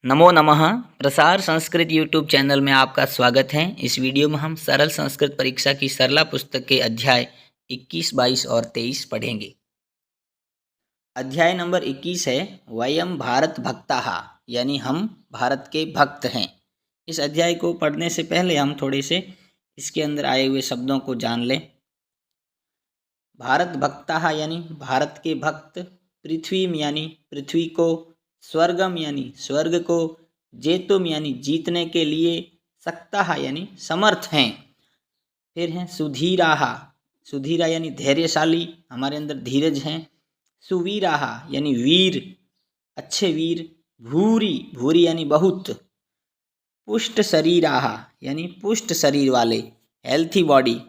नमो नमः। प्रसार Sanskrit YouTube channel में आपका स्वागत है। इस वीडियो में हम सरल संस्कृत परीक्षा की सरला पुस्तक के अध्याय 21, 22 और 23 पढ़ेंगे। अध्याय नंबर 21 है वयम भारत भक्ताः, यानी हम भारत के भक्त हैं। इस अध्याय को पढ़ने से पहले हम थोड़े से इसके अंदर आए हुए शब्दों को जान लें। भारत भक्ताः यानी भारत के भक्त, पृथ्वीम यानी पृथ्वी को, स्वर्गम यानी स्वर्ग को, जेतुम यानी जीतने के लिए, सक्ताः यानी समर्थ हैं। फिर हैं सुधीराः, सुधीरा यानी धैर्यशाली, हमारे अंदर धीरज हैं। सुवीराः यानी वीर, अच्छे वीर। भूरी, भूरी यानी बहुत। पुष्ट शरीराः यानी पुष्ट शरीर वाले, हेल्थी बॉडी।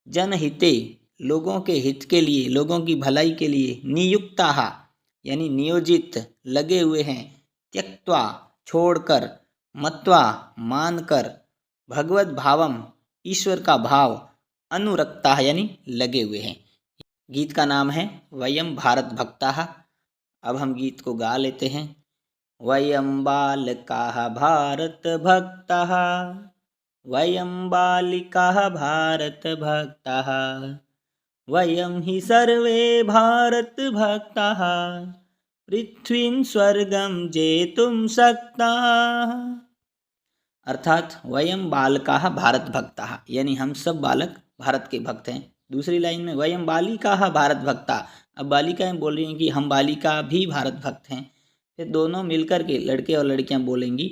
जनहिते लोगों के हित के लिए, लोगों की भलाई के लिए। नियुक्ताः यानी नियोजित, लगे हुए हैं। त्यक्त्वा छोड़कर, मत्वा मानकर, भगवत भावम ईश्वर का भाव, अनुरक्ताः यानी लगे हुए हैं। गीत का नाम है वयम भारत भक्ताः। अब हम गीत को गा लेते हैं। वयम बालकाः भारत भक्ताः, वयम बालिकाः भारत भक्ताः, वयं हि सर्वे भारत भक्ताः, पृथ्वीं स्वर्गं जेतुं शक्ताः। अर्थात वयम बालकाः भारत भक्ताः, यानी हम सब बालक भारत के भक्त हैं। दूसरी लाइन में वयम बालिकाः भारत भक्ता, अब बालिकाएं बोल रही हैं कि हम बालिका भी भारत भक्त हैं। फिर दोनों मिलकर के, लड़के और लड़कियां बोलेंगी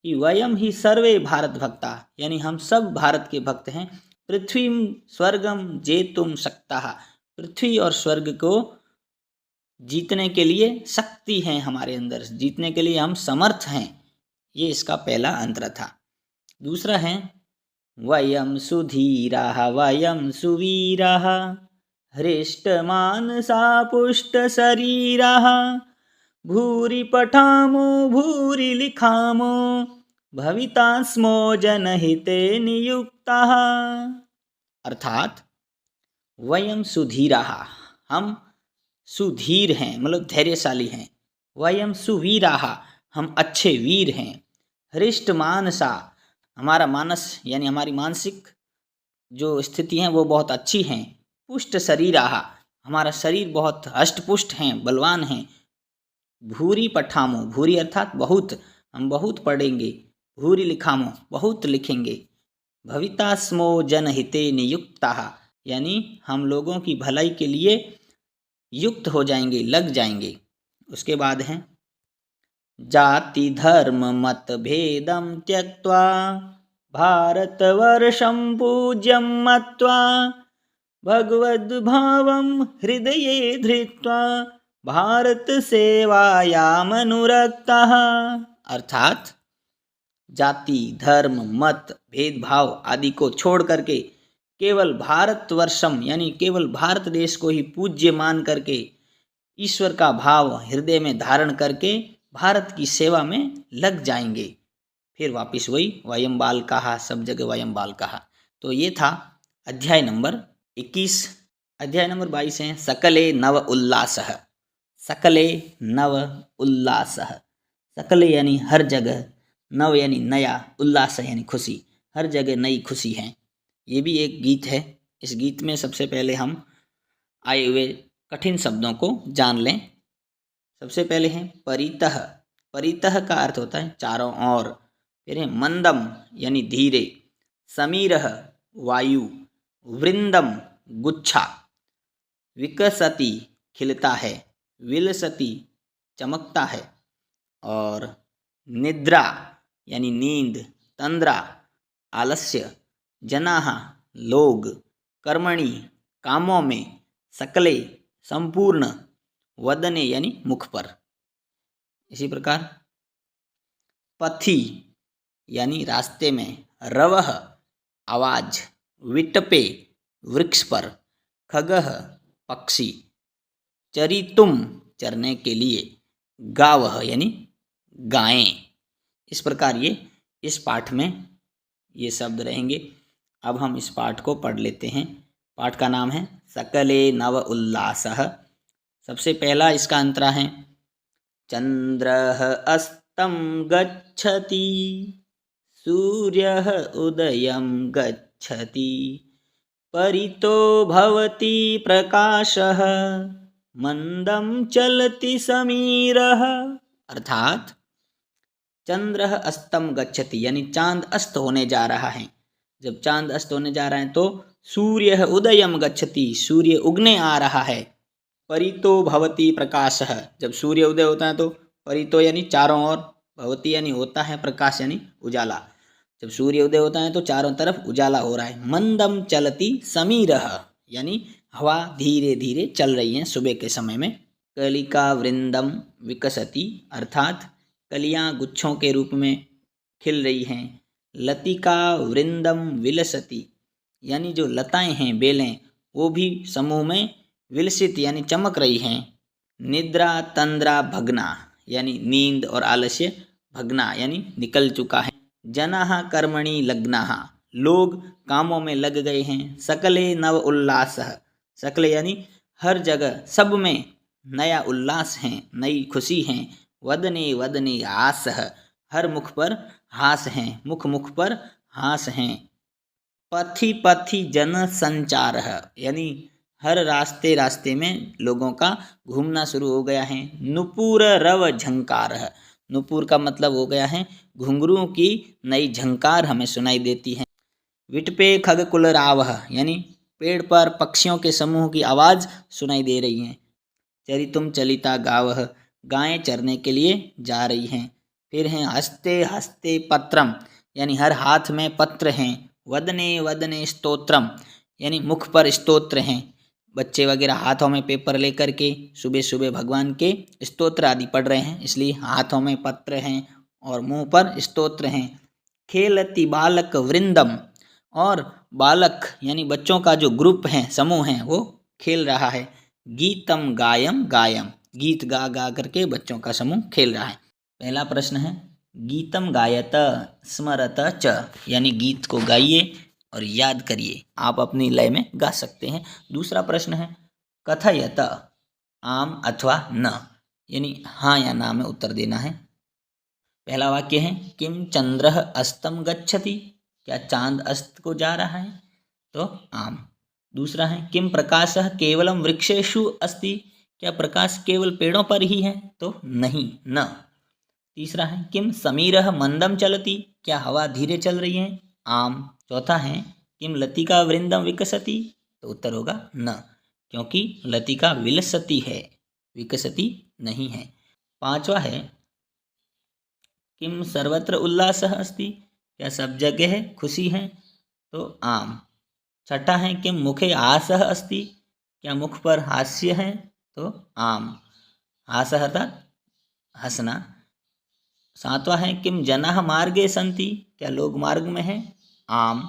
कि वयम ही सर्वे भारत भक्ता, यानी हम सब भारत के भक्त हैं। पृथ्वी स्वर्गम जेतुम शक्ताः, पृथ्वी और स्वर्ग को जीतने के लिए शक्ति है हमारे अंदर, जीतने के लिए हम समर्थ हैं। ये इसका पहला अंतर था। दूसरा है वयम सुधीराः वयम सुवीराः, हृष्टमानसा पुष्टशरीराः, भूरि पठामो भूरि लिखामो, भविता स्मो जनहिते नियुक्ताः। अर्थात वयम सुधीराः, हम सुधीर हैं, मतलब धैर्यशाली हैं। वयम सुवीराः, हम अच्छे वीर हैं। हृष्ट मानसा, हमारा मानस यानी हमारी मानसिक जो स्थिति है वो बहुत अच्छी हैं। पुष्ट शरीराः, हमारा शरीर बहुत हष्टपुष्ट हैं, बलवान हैं। भूरि पठामो, भूरि अर्थात बहुत, हम बहुत पढ़ेंगे। भूरि लिखामो, बहुत लिखेंगे। भविता स्मो जनहिते नियुक्ताः, यानी हम लोगों की भलाई के लिए युक्त हो जाएंगे, लग जाएंगे। उसके बाद हैं जाति धर्म मत भेदम त्यक्त्वा, भारतवर्षं पूज्यं मत्वा, भगवद्भावं हृदये धृत्वा, भारत सेवायामनुरक्ताः। अर्थात जाति धर्म मत भेदभाव आदि को छोड़ करके केवल भारतवर्षम यानी केवल भारत देश को ही पूज्य मान करके, ईश्वर का भाव हृदय में धारण करके भारत की सेवा में लग जाएंगे। फिर वापिस वही वयम बालकाः, सब जगह वयम बालकाः। तो ये था अध्याय नंबर 21। अध्याय नंबर 22 है सकले नव उल्लासः। सकले नव उल्लासः, सकले यानी हर जगह, नव यानी नया, उल्लास यानी खुशी, हर जगह नई खुशी है। ये भी एक गीत है। इस गीत में सबसे पहले हम आए हुए कठिन शब्दों को जान लें। सबसे पहले हैं परितः। परितः का अर्थ होता है चारों ओर। फिर है मंदम यानी धीरे। समीरः वायु। वृंदम गुच्छा। विकसति खिलता है। विलसति चमकता है। और निद्रा यानी नींद। तंद्रा आलस्य। जनाः लोग। कर्मणि कामों में। सकले संपूर्ण। वदने यानी मुख पर। इसी प्रकार पथि यानी रास्ते में। रवः आवाज। विटपे वृक्ष पर। खगः पक्षी। चरितुम चरने के लिए। गावः यानी गायें। इस प्रकार ये इस पाठ में ये शब्द रहेंगे। अब हम इस पाठ को पढ़ लेते हैं। पाठ का नाम है सकले नव उल्लासः। सबसे पहला इसका अंतरा है चंद्रः अस्तं गच्छति, सूर्यः उदयं गच्छति, परितो भवति प्रकाशः, मंदम चलति समीरः। अर्थात चंद्र अस्तम गच्छति यानी चांद अस्त होने जा रहा है। जब चांद अस्त होने जा रहा है तो सूर्य उदयम गच्छति, सूर्य उगने आ रहा है। परितो भवति प्रकाशः, जब सूर्य उदय होता है तो परितो यानी चारों ओर, भवति यानी होता है, प्रकाश यानी उजाला। जब सूर्य उदय होता है तो चारों तरफ उजाला हो रहा है। मंदम चलति समीरः यानी हवा धीरे धीरे चल रही है सुबह के समय में। कलिका वृंदम विकसति अर्थात कलियां गुच्छों के रूप में खिल रही हैं। लतिका वृंदम विलसति यानी जो लताएं हैं, बेलें, वो भी समूह में विलसित यानी चमक रही हैं। निद्रा तंद्रा भगना यानी नींद और आलस्य भगना यानी निकल चुका है। जनाः कर्मणि लग्नाः लोग कामों में लग गए हैं। सकले नव उल्लासः, सकले यानी हर जगह, सब में नया उल्लास है, नई खुशी है। वदने वदने हासः हर मुख पर हास हैं, मुख मुख पर हास हैं। पथि पथि जन संचारः यानी हर रास्ते रास्ते में लोगों का घूमना शुरू हो गया है। नुपुर रव झंकारः, नुपुर का मतलब हो गया है घुंघरुओं की नई झंकार हमें सुनाई देती है। विटपे खगकुलरावः यानी पेड़ पर पक्षियों के समूह की आवाज़ सुनाई दे रही है। चरितुम चलिता गावः गायें चरने के लिए जा रही हैं। फिर हैं हस्ते हस्ते पत्रम यानी हर हाथ में पत्र हैं। वदने वदने स्तोत्रम यानी मुख पर स्तोत्र हैं। बच्चे वगैरह हाथों में पेपर लेकर के सुबह सुबह भगवान के स्तोत्र आदि पढ़ रहे हैं, इसलिए हाथों में पत्र हैं और मुंह पर स्तोत्र हैं। खेलति बालक वृंदम और बालक यानी बच्चों का जो ग्रुप है, समूह है, वो खेल रहा है। गीतम गायम गायम गीत गा गा करके बच्चों का समूह खेल रहा है। पहला प्रश्न है गीतम गायत स्मरत च यानी गीत को गाइए और याद करिए, आप अपनी लय में गा सकते हैं। दूसरा प्रश्न है कथयत आम अथवा न यानी हाँ या ना में उत्तर देना है। पहला वाक्य है किम चंद्रः अस्तम गच्छति, क्या चांद अस्त को जा रहा है, तो आम। दूसरा है किम प्रकाशः केवलम वृक्षेषु अस्ति, क्या प्रकाश केवल पेड़ों पर ही है, तो नहीं, न। तीसरा है किम समीरः मंदम चलति, क्या हवा धीरे चल रही है, आम। चौथा है किम लतिका वृंदम विकसति, तो उत्तर होगा न, क्योंकि लतिका विलसति है, विकसति नहीं है। पांचवा है किम सर्वत्र उल्लासः अस्ति, क्या सब जगह खुशी है, तो आम। छठा है किम मुखे हासः अस्ति, क्या मुख पर हास्य है, तो आम, हासः अर्थात हंसना। सातवां है किम जनाः मार्गे सन्ति, क्या लोग मार्ग में हैं, आम।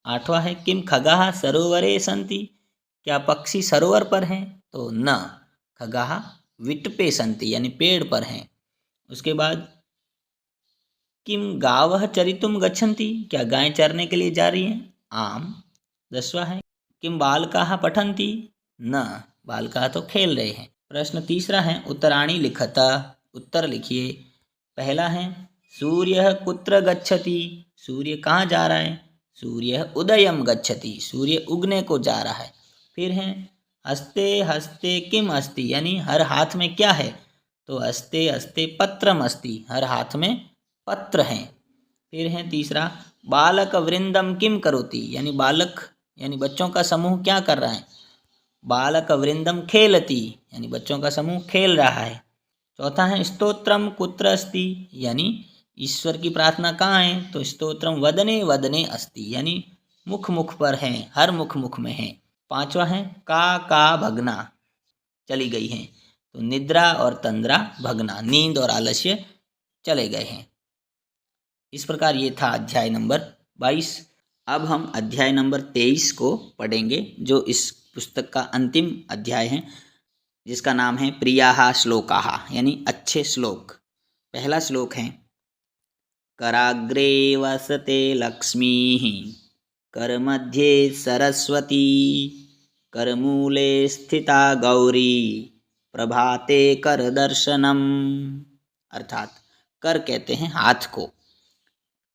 आठवां है किम खगाः सरोवरे सन्ति, क्या पक्षी सरोवर पर हैं, तो न, खगाः विटपे सन्ति यानी पेड़ पर हैं। उसके बाद किम गावः चरितुम गच्छन्ति, क्या गायें चरने के लिए जा रही हैं, आम। 10वां है किम बालकाः पठन्ति, न, बालकाः तो खेल रहे हैं। प्रश्न तीसरा है उत्तराणि लिखत, उत्तर लिखिए। पहला है सूर्य कुत्र गच्छति, सूर्य कहाँ जा रहा है, सूर्य उदयम गच्छति, सूर्य उगने को जा रहा है। फिर है हस्ते हस्ते किम अस्ति यानी हर हाथ में क्या है, तो हस्ते हस्ते पत्रम अस्ति, हर हाथ में पत्र हैं। फिर है तीसरा बालक वृंदम किम करोति यानी बालक यानी बच्चों का समूह क्या कर रहा है, बालक वृंदम खेलति यानी बच्चों का समूह खेल रहा है। चौथा है स्तोत्रम कुत्र अस्ति यानी ईश्वर की प्रार्थना कहाँ है, तो स्तोत्रम वदने वदने अस्ति यानी मुख मुख पर है, हर मुख मुख में है। पांचवा है का भगना चली गई है, तो निद्रा और तंद्रा भगना नींद और आलस्य चले गए हैं। इस प्रकार ये था अध्याय नंबर 22। अब हम अध्याय नंबर 23 को पढ़ेंगे, जो इस पुस्तक का अंतिम अध्याय है, जिसका नाम है प्रियाः श्लोकाः यानी अच्छे श्लोक। पहला श्लोक है कराग्रे वसते लक्ष्मीः करमध्ये सरस्वती करमूले स्थिता गौरी प्रभाते करदर्शनम्। अर्थात कर कहते हैं हाथ को।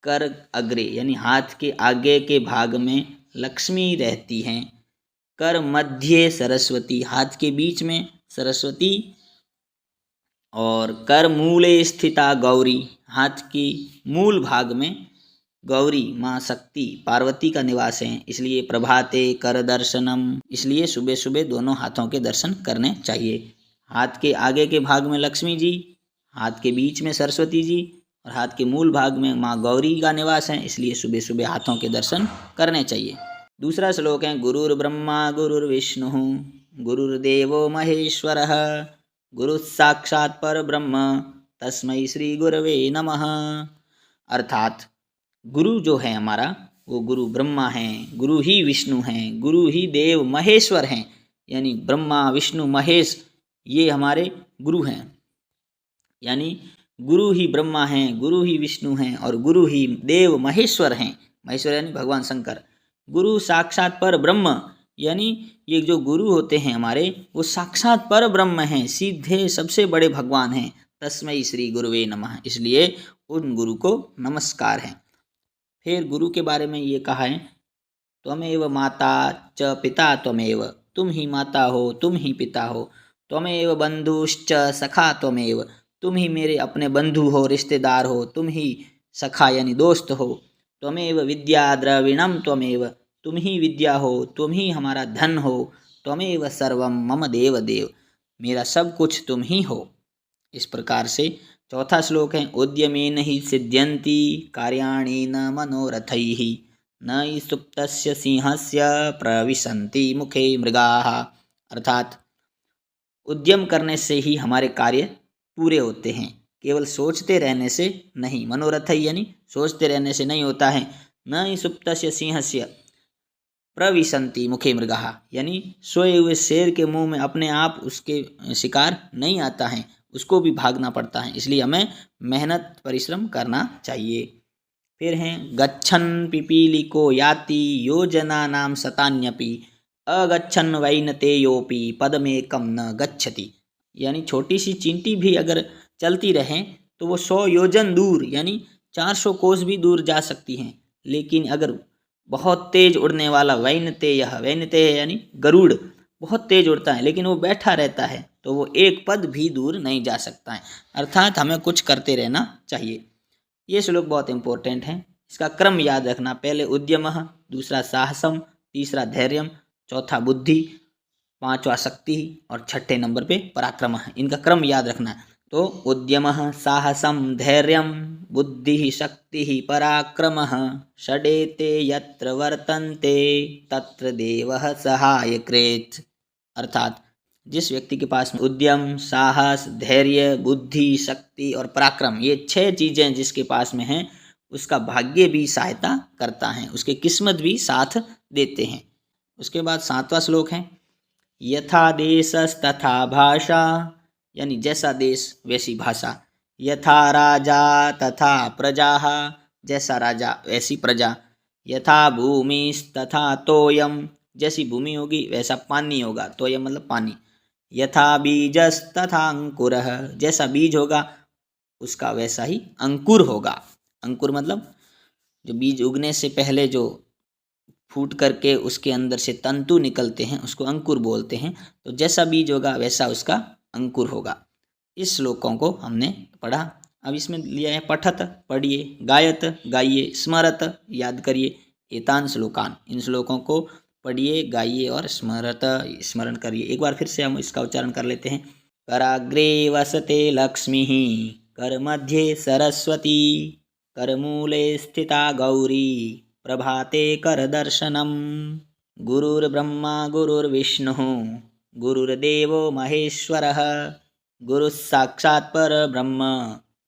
कर अग्रे यानी हाथ के आगे के भाग में लक्ष्मी रहती हैं। कर मध्य सरस्वती, हाथ के बीच में सरस्वती। और कर मूले स्थिता गौरी, हाथ की मूल भाग में गौरी माँ शक्ति पार्वती का निवास है। इसलिए प्रभाते कर दर्शनम, इसलिए सुबह सुबह दोनों हाथों के दर्शन करने चाहिए। हाथ के आगे के भाग में लक्ष्मी जी, हाथ के बीच में सरस्वती जी और हाथ के मूल भाग में माँ गौरी का निवास है, इसलिए सुबह सुबह हाथों के दर्शन करने चाहिए। दूसरा श्लोक है गुरुर्ब्रह्मा गुरुर्विष्णु गुरुर्देवो महेश्वरः गुरुः साक्षात् परब्रह्म तस्मै श्री गुरवे नमः। अर्थात गुरु जो है हमारा वो गुरु ब्रह्मा हैं, गुरु ही विष्णु हैं, गुरु ही देव महेश्वर हैं। यानी ब्रह्मा विष्णु महेश ये हमारे गुरु हैं। यानी गुरु ही ब्रह्मा हैं, गुरु ही विष्णु हैं और गुरु ही देव महेश्वर हैं। महेश्वर यानी भगवान शंकर। गुरु साक्षात पर ब्रह्म, यानी ये जो गुरु होते हैं हमारे वो साक्षात पर ब्रह्म हैं, सीधे सबसे बड़े भगवान हैं। तस्मै श्री गुरुवे नमः, इसलिए उन गुरु को नमस्कार है। फिर गुरु के बारे में ये कहा है त्वमेव माता च पिता त्वमेव, तुम ही माता हो तुम ही पिता हो। त्वमेव बंधुश्च सखा त्वमेव, तुम ही मेरे अपने बंधु हो रिश्तेदार हो, तुम ही सखा यानी दोस्त हो। त्वमेव विद्या द्रविणम त्वमेव, तुम ही विद्या हो, तुम ही हमारा धन हो। त्वमेव सर्वम मम देव देव, मेरा सब कुछ तुम ही हो। इस प्रकार से चौथा श्लोक है उद्यमेन हि सिद्ध्यन्ति कार्याणि न मनोरथैः न हि सुप्तस्य सिंहस्य प्रविशन्ति मुखे मृगाः। अर्थात उद्यम करने से ही हमारे कार्य पूरे होते हैं, केवल सोचते रहने से नहीं। मनोरथ यानी सोचते रहने से नहीं होता है। न हि सुप्तस्य सिंहस्य प्रविशन्ति मुखे मृगाः, यानी सोए हुए शेर के मुंह में अपने आप उसके शिकार नहीं आता है, उसको भी भागना पड़ता है। इसलिए हमें मेहनत परिश्रम करना चाहिए। फिर हैं गच्छन् पिपीलिको याति योजनानां शतान्यपि अगच्छन् वैनतेयोपि पदमेकं न गच्छति। यानी छोटी सी चींटी भी अगर चलती रहे तो वो 100 योजन दूर यानी 400 कोस भी दूर जा सकती हैं। लेकिन अगर बहुत तेज उड़ने वाला वैनतेय यानी गरुड़ बहुत तेज उड़ता है लेकिन वो बैठा रहता है तो वो एक पद भी दूर नहीं जा सकता है। अर्थात हमें कुछ करते रहना चाहिए। ये श्लोक बहुत इंपॉर्टेंट है, इसका क्रम याद रखना। पहले उद्यमः, दूसरा साहसम, तीसरा धैर्यम, चौथा बुद्धि, पांचवा शक्ति और छठे नंबर पे पराक्रम। इनका क्रम याद रखना है। तो उद्यमः साहसम धैर्यम बुद्धि शक्ति पराक्रमः षडेते यत्र वर्तन्ते तत्र देवः सहायकृत्। अर्थात जिस व्यक्ति के पास में उद्यम, साहस, धैर्य, बुद्धि, शक्ति और पराक्रम ये 6 चीज़ें जिसके पास में हैं उसका भाग्य भी सहायता करता है, उसके किस्मत भी साथ देते हैं। उसके बाद 7वां श्लोक है यथा देशस्तथा भाषा, यानी जैसा देश वैसी भाषा। यथा राजा तथा प्रजा, जैसा राजा वैसी प्रजा। यथा भूमिस्तथा तोयम, जैसी भूमि होगी वैसा पानी होगा। तोयम मतलब पानी। यथा बीजस्तथा अंकुरः, जैसा बीज होगा उसका वैसा ही अंकुर होगा। अंकुर मतलब जो बीज उगने से पहले जो फूट करके उसके अंदर से तंतु निकलते हैं उसको अंकुर बोलते हैं। तो जैसा बीज होगा वैसा उसका अंकुर होगा। इस श्लोकों को हमने पढ़ा। अब इसमें लिया है पठत पढ़िए, गायत गाइए, स्मरत याद करिए, एतान श्लोकान इन श्लोकों को पढ़िए, गाइए और स्मरण करिए। एक बार फिर से हम इसका उच्चारण कर लेते हैं। कराग्रे वसते लक्ष्मी कर मध्ये सरस्वती करमूले स्थिता गौरी प्रभाते कर दर्शनम गुरुर्ब्रह्मा गुरुर्विष्णुः गुरुर्देवो महेश्वरः गुरुः साक्षात् परब्रह्म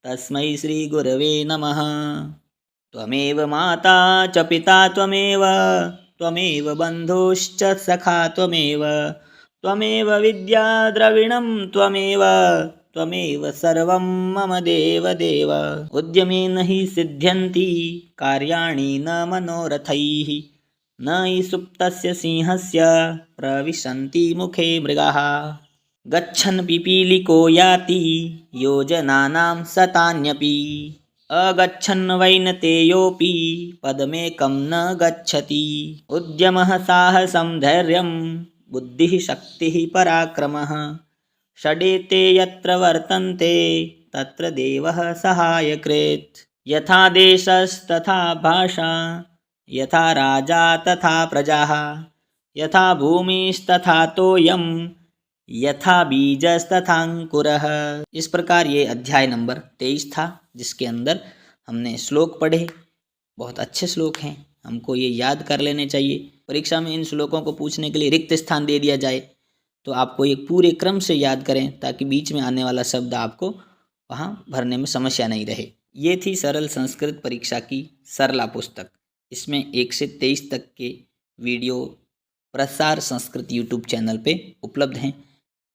तस्मै श्री गुरवे नमः। त्वमेव माता च पिता त्वमेव बन्धुश्च सखा त्वमेव विद्या द्रविणं त्वमेव सर्वं मम देव देव। उद्यमेन हि सिद्ध्यन्ति कार्याणि न मनोरथैः न हि सुप्तस्य सिंहस्य प्रविशन्ति मुखे मृगाः। गच्छन् पिपीलिको याति योजनानां शतान्यपि अगच्छन् वैनतेयोऽपि पदमेकं न गच्छति। उद्यमः साहसं धैर्यं बुद्धिः शक्तिः पराक्रमः षडेते यत्र वर्तन्ते तत्र देवः सहायकृत्। यथा देशस्तथा भाषा यथा राजा तथा प्रजाः यथा भूमिस्तथा तोयम यथा बीजस्तथांकुरः। इस प्रकार ये अध्याय नंबर 23 था, जिसके अंदर हमने श्लोक पढ़े। बहुत अच्छे श्लोक हैं, हमको ये याद कर लेने चाहिए। परीक्षा में इन श्लोकों को पूछने के लिए रिक्त स्थान दे दिया जाए तो आपको एक पूरे क्रम से याद करें, ताकि बीच में आने वाला शब्द आपको वहाँ भरने में समस्या नहीं रहे। ये थी सरल संस्कृत परीक्षा की सरला पुस्तक। इसमें 1 से 23 तक के वीडियो प्रसार संस्कृत यूट्यूब चैनल पे उपलब्ध हैं।